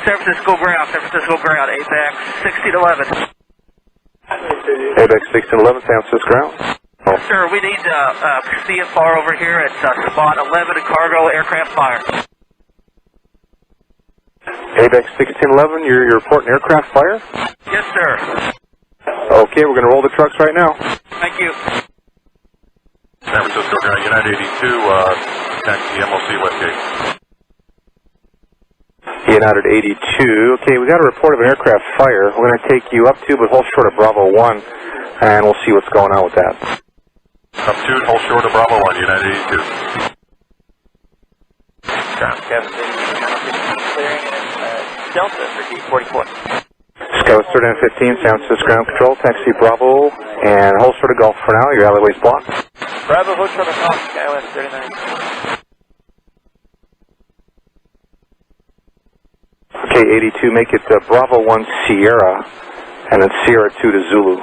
San Francisco ground, ABX 1611. ABX 1611, San Francisco ground. Yes, sir, we need CFR over here at spot 11 cargo aircraft fire. ABX 1611, you're reporting aircraft fire? Yes, sir. Okay, we're going to roll the trucks right now. Thank you. San Francisco ground, United 82, taxi MLC Westgate. United 82, okay, we got a report of an aircraft fire. We're going to take you up to, but hold short of Bravo 1, and we'll see what's going on with that. Up to, hold short of Bravo 1, United 82. Kevin, clearing Delta for D44. Skywest 3915, San Francisco ground control, taxi Bravo, and hold short of Gulf for now, your alleyway's blocked. Bravo, hold short of Golf, Skywest 39. Okay, 82, make it Bravo 1 Sierra, and then Sierra 2 to Zulu.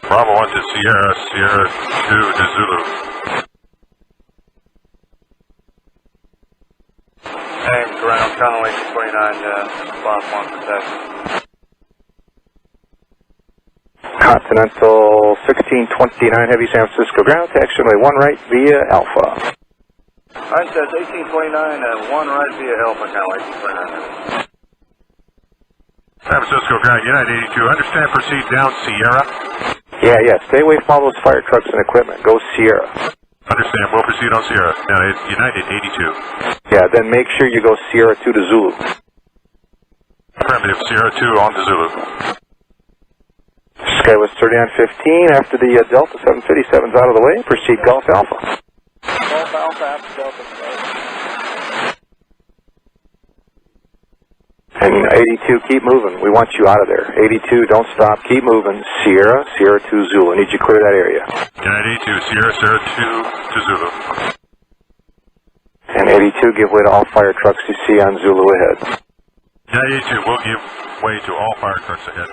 Bravo 1 to Sierra, Sierra 2 to Zulu. Hey, ground, Conway 29, spot 1 for taxi. Continental 1629, heavy San Francisco ground, taxi runway 1 right via Alpha. Alright, says 1829, 1 right via Alpha, Conway 29. San Francisco ground, United 82, understand, proceed down Sierra. Yeah, stay away from all those fire trucks and equipment. Go Sierra. Understand, we'll proceed on Sierra. Now, it's United 82. Yeah, then make sure you go Sierra 2 to Zulu. Affirmative, Sierra 2 on to Zulu. Skywest 3915, after the Delta 757's out of the way, proceed Golf Alpha. Golf Alpha after Delta. And 82, keep moving. We want you out of there. 82, don't stop. Keep moving. Sierra 2 Zulu. I need you to clear that area. United 82, Sierra 2 to Zulu. And 82, give way to all fire trucks you see on Zulu ahead. United 82, we'll give way to all fire trucks ahead.